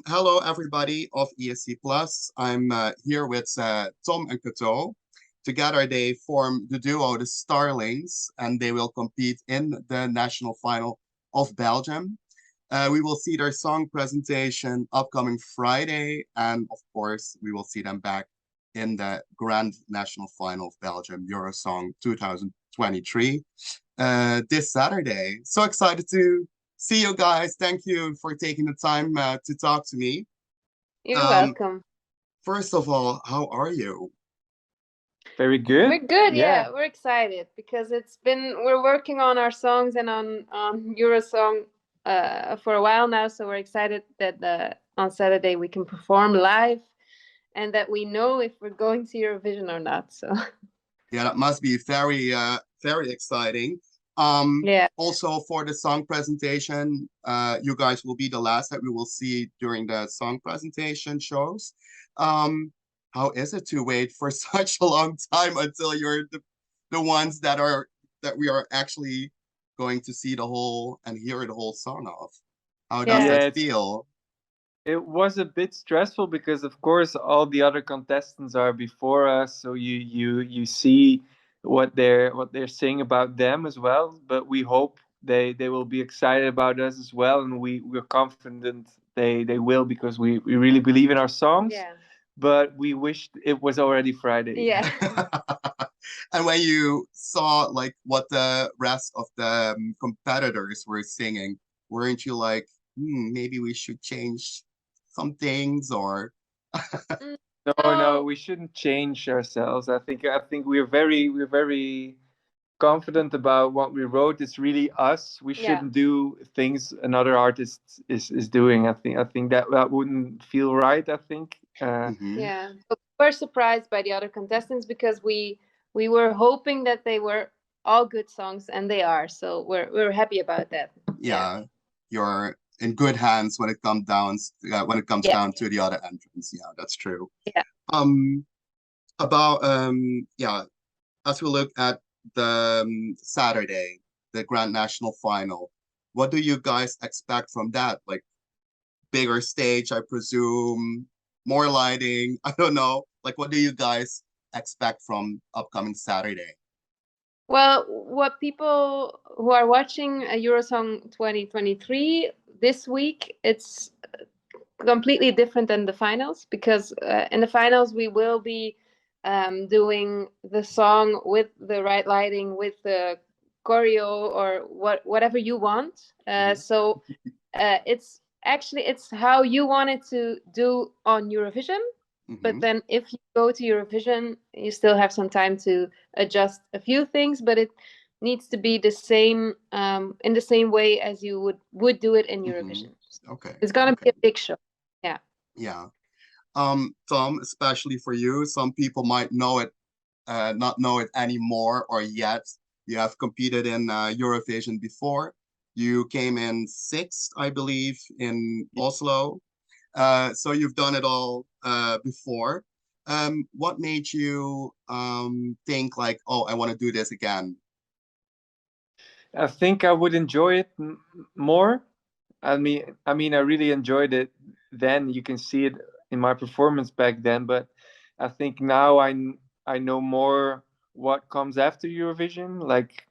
Hello everybody of ESCplus. I'm here with Tom and Kato. Together they form the duo, the Starlings, and they will compete in the national final of Belgium. We will see their song presentation upcoming Friday, and of course, we will see them back in the Grand National Final of Belgium, Eurosong 2023, this Saturday. So excited to see you guys. Thank you for taking the time to talk to me. You're welcome. First of all, how are you? Very good. We're good, yeah. We're excited because we're working on our songs and on Eurosong for a while now, so we're excited that on Saturday we can perform live and that we know if we're going to Eurovision or not. So yeah, that must be very exciting. Also for the song presentation, you guys will be the last that we will see during the song presentation shows. How is it to wait for such a long time until you're the ones that we are actually going to see the whole and hear the whole song of? How does that feel? It was a bit stressful because of course all the other contestants are before us, so you see what they're saying about them as well, but we hope they will be excited about us as well, and we're confident they will, because we really believe in our songs. But we wished it was already Friday. And when you saw like what the rest of the competitors were singing, weren't you like, maybe we should change some things? Or No, we shouldn't change ourselves. I think we're very confident about what we wrote. It's really us. We shouldn't do things another artist is doing. I think that wouldn't feel right. I think. Yeah, but we're surprised by the other contestants because we were hoping that they were all good songs, and they are. So we're happy about that. Yeah, you're in good hands when it comes down to the other entrants. Yeah, that's true. Yeah. As we look at the Saturday, the Grand National Final, what do you guys expect from that? Like bigger stage, I presume, more lighting. I don't know. Like, what do you guys expect from upcoming Saturday? Well, what people who are watching Eurosong 2023 this week, it's completely different than the finals, because in the finals we will be doing the song with the right lighting, with the choreo, or whatever you want. So it's how you want it to do on Eurovision. But then if you go to Eurovision, you still have some time to adjust a few things, but it needs to be the same in the same way as you would do it in Eurovision. Okay. It's gonna be a big show. Yeah. Yeah. Tom, especially for you, some people might know it, not know it anymore or yet. You have competed in Eurovision before. You came in 6th, I believe, in Oslo. So you've done it all before. What made you think like, oh, I want to do this again? I think I would enjoy it more. I mean, I really enjoyed it then. You can see it in my performance back then, but I think now I know more what comes after Eurovision. Like,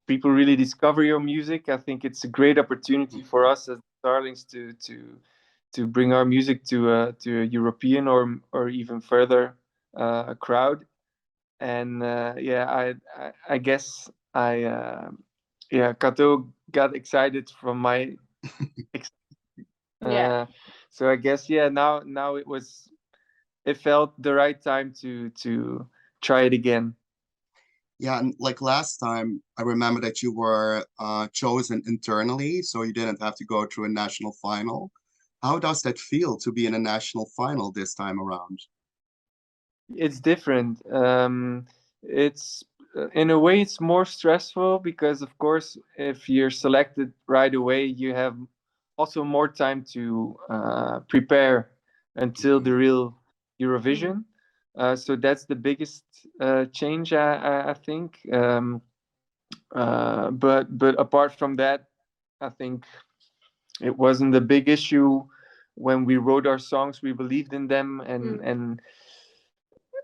people really discover your music. I think it's a great opportunity for us as Starlings to bring our music to a European or even further a crowd. And I guess Kato got excited from my so I guess now it felt the right time to try it again. Yeah, and like last time, I remember that you were chosen internally, so you didn't have to go through a national final. How does that feel to be in a national final this time around? It's different. It's in a way it's more stressful because, of course, if you're selected right away, you have also more time to prepare until the real Eurovision. So that's the biggest change, I think. But apart from that, I think it wasn't a big issue when we wrote our songs, we believed in them, and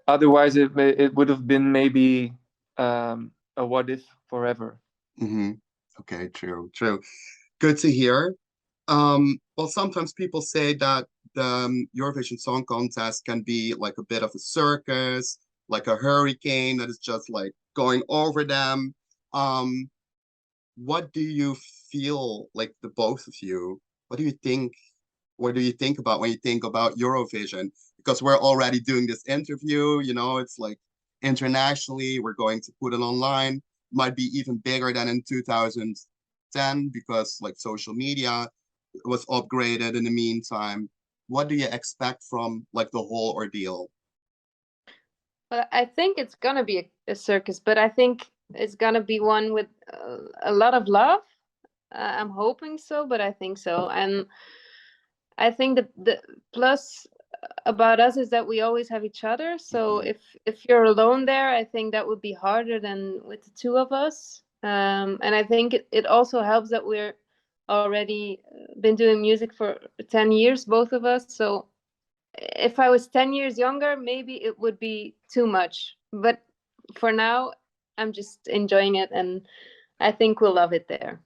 otherwise it would have been maybe a what if forever. Mm-hmm. Okay, true. Good to hear. Well, sometimes people say that the Eurovision Song Contest can be like a bit of a circus, like a hurricane that is just like going over them. Um, what do you feel like the both of you? What do you think? What do you think about when you think about Eurovision? Because we're already doing this interview, you know, it's like internationally, we're going to put it online, might be even bigger than in 2010 because like social media was upgraded in the meantime. What do you expect from like the whole ordeal? But I think it's gonna be a circus, but I think it's gonna be one with a lot of love. I'm hoping so, but I think so. And I think the plus about us is that we always have each other. So Mhm. if you're alone there, I think that would be harder than with the two of us. And I think it also helps that we're already been doing music for 10 years, both of us. So if I was 10 years younger, maybe it would be too much. But for now, I'm just enjoying it, and I think we'll love it there.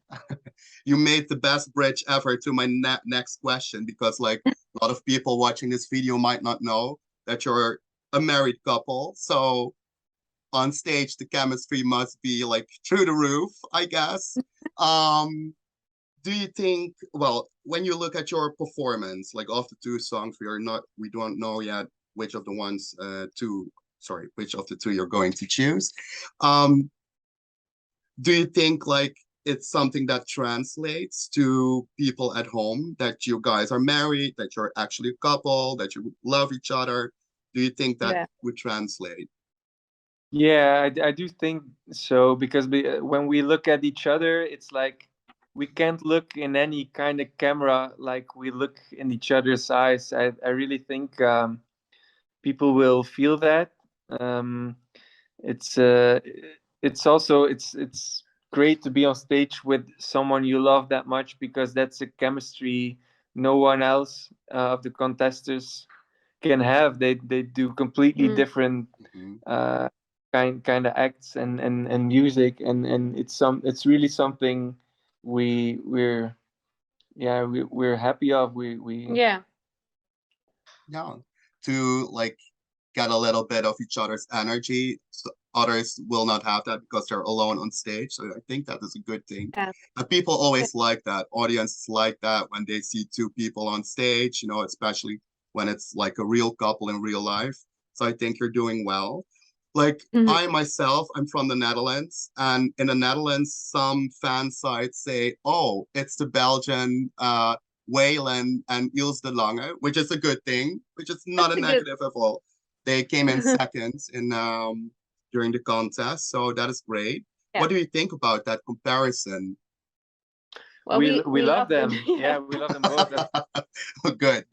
You made the best bridge ever to my next question because like a lot of people watching this video might not know that you're a married couple. So on stage, the chemistry must be like through the roof, I guess. Um, do you think, well, when you look at your performance, like of the two songs, we don't know yet which of the ones, which of the two you're going to choose. Um, do you think like it's something that translates to people at home that you guys are married, that you're actually a couple, that you love each other? Do you think that Yeah. would translate? Yeah, I do think so, because when we look at each other, it's like we can't look in any kind of camera like we look in each other's eyes. I really think people will feel that. Um, it's uh, it's also it's great to be on stage with someone you love that much, because that's a chemistry no one else of the contestants can have. They do completely Mm. different Mhm. uh, kind of acts and music, and it's really something we're yeah we're happy of. We Yeah. Yeah, to like get a little bit of each other's energy. So others will not have that because they're alone on stage. So I think that is a good thing. Yeah. And people always like that. Audiences like that when they see two people on stage, you know, especially when it's like a real couple in real life. So I think you're doing well. Like Mhm. I myself, I'm from the Netherlands, and in the Netherlands, some fan sites say, "Oh, it's the Belgian Wayland and Ilse de Lange," which is a good thing, which is not That's a a good. negative at all. They came in second in during the contest, so that is great. Yeah. What do you think about that comparison? Well, we we love love them. them. Yeah. Yeah, we love them both. Good.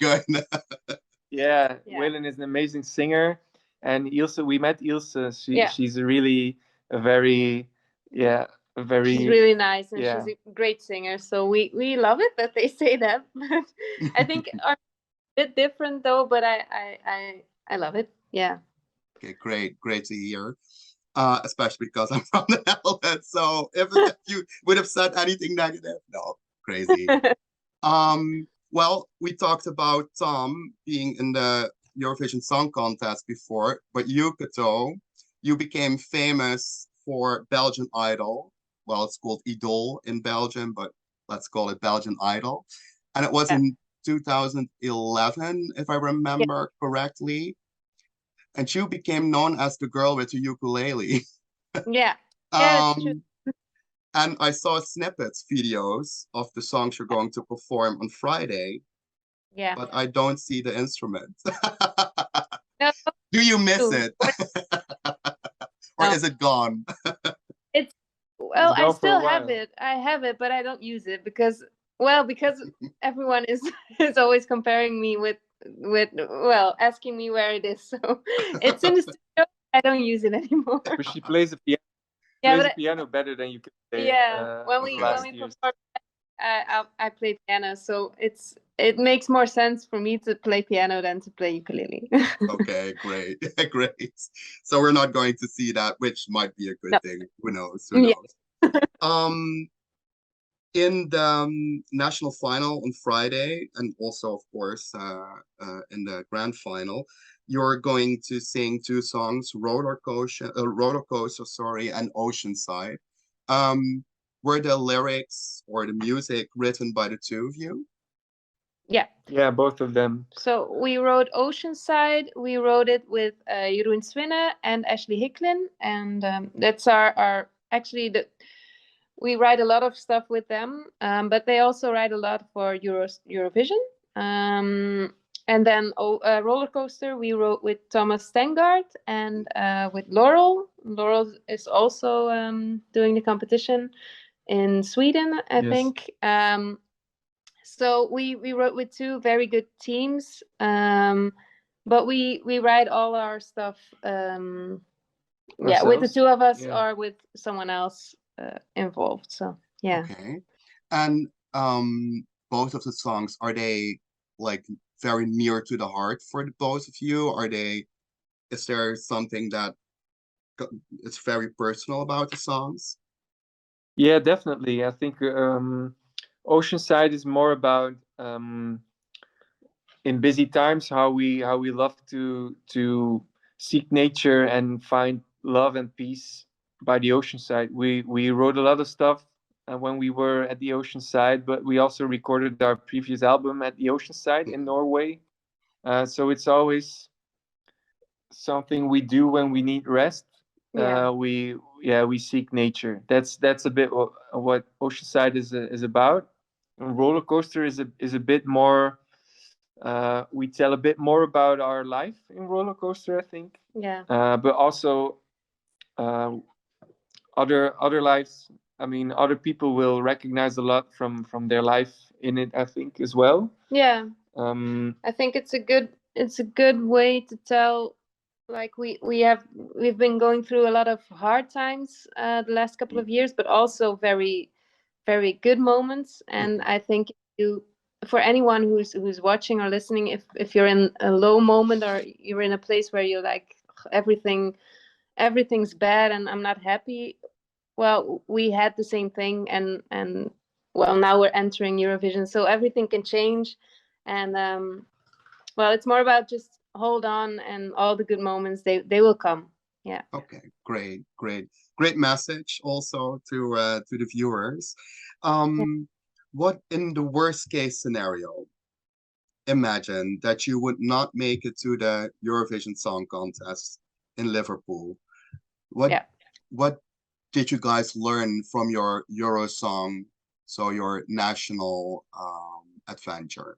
Yeah, Yeah. Waylon is an amazing singer, and Ilse, we met Ilse. Yeah. She's really a very yeah a She's very really nice, and she's yeah a great singer. So we love it that they say that. But I think are a bit different though. But I love it. Yeah. Okay, great to hear. Especially because I'm from the Netherlands. So if you would have said anything negative, no, crazy. Well, we talked about Tom being in the Eurovision Song Contest before, but you, Kato, you became famous for Belgian Idol. Well, it's called Idol in Belgium, but let's call it Belgian Idol. And it was Yeah. in 2011, if I Yeah. remember correctly. And you became known as the girl with the ukulele. Yeah. Yeah. That's true. Um, and I saw snippets, videos of the songs you're going to perform on Friday, Yeah. but I don't see the instrument. No. Do you miss True. it? Or No. is it gone? It's it's well, I gone for a still have while. it. I have it, but I don't use it because everyone is is always comparing me with asking me where it is. So it's in the studio. I don't use it anymore. But she plays the piano Yeah, plays but the piano better than you could play yeah, in the when Okay. we last years. perform, I play piano, so it makes more sense for me to play piano than to play ukulele. Okay, great, great. So we're not going to see that, which might be a good No. thing. Who knows? Who Yeah. knows? Um, in the national final on Friday, and also, of course, in the grand final, you're going to sing two songs, Roller Coaster, sorry, and Oceanside. Um, were the lyrics or the music written by the two of you? Yeah. Yeah, both of them. So we wrote Oceanside. We wrote it with Jeroen Swinne and Ashley Hicklin, and that's our actually we write a lot of stuff with them, but they also write a lot for Eurovision. And then Roller Coaster we wrote with Thomas Stengard and with Laurel. Laurel is also doing the competition in Sweden, I Yes. think. So we wrote with two very good teams, but we write all our stuff, yeah, with the Ourselves. two of us Yeah. or with someone else involved. So yeah. Okay. And both of the songs, are they like very near to the heart for the both of you? Is there something that is very personal about the songs? Yeah, definitely. I think Oceanside is more about in busy times how we love to seek nature and find love and peace by the ocean side. We wrote a lot of stuff when we were at the ocean side, but we also recorded our previous album at the ocean side in Norway. So it's always something we do when we need rest. Yeah. We seek nature. That's a bit what Oceanside is about. And Roller Coaster is a bit more. We tell a bit more about our life in Roller Coaster, I think. Yeah. But also uh, other lives. I mean, other people will recognize a lot from their life in it, I think, as well. Yeah. Um, I think it's a good way to tell, like we've been going through a lot of hard times the last couple of years, but also very very good moments. And I think you, for anyone who's watching or listening, if you're in a low moment or you're in a place where you're like everything's bad and I'm not happy, well, we had the same thing, and well, now we're entering Eurovision, so everything can change. And well, it's more about just hold on, and all the good moments, they will come. Yeah. Okay, great, great, great message also to the viewers. Um, what in the worst case scenario? Imagine that you would not make it to the Eurovision Song Contest in Liverpool. What Yeah. what did you guys learn from your Eurosong, so your national adventure?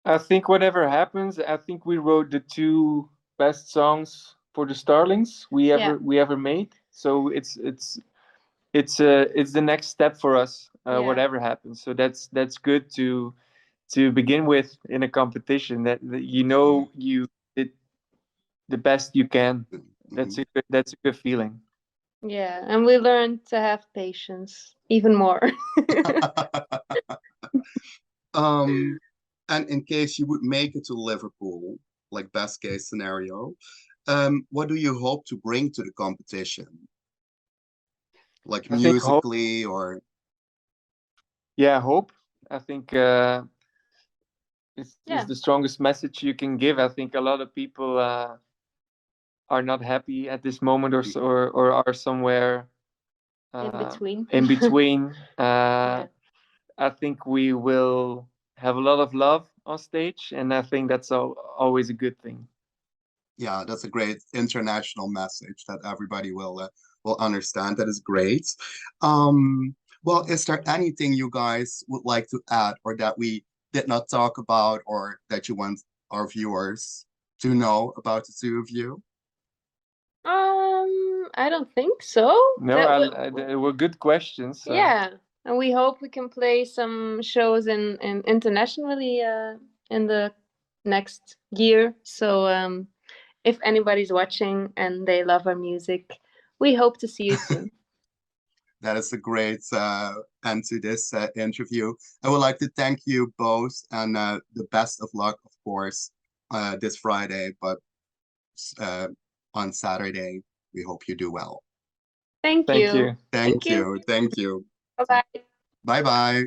I think whatever happens, I think we wrote the two best songs for the Starlings Yeah. we ever made. So it's the next step for us, Yeah. whatever happens. So that's good to begin with in a competition that you did the best you can. Mhm. That's a good feeling. Yeah, and we learned to have patience even more. Um, and in case you would make it to Liverpool, like best case scenario, what do you hope to bring to the competition? Like I think hope. musically or Yeah, hope. I think it's Yeah. the strongest message you can give. I think a lot of people are not happy at this moment, or are somewhere In between. in between. Yeah. I think we will have a lot of love on stage, and I think that's always a good thing. yeah, that's a great international message that everybody will understand. That is great. Well, is there anything you guys would like to add or that we did not talk about or that you want our viewers to know about the two of you? I don't think so. No, they were good questions. So. Yeah, and we hope we can play some shows in internationally in the next year. So if anybody's watching and they love our music, we hope to see you soon. That is a great end to this interview. I would like to thank you both, and the best of luck, of course, this Friday, but on Saturday, we hope you do well. Thank Thank you. you. Thank you. Thank you. Bye-bye. Bye-bye.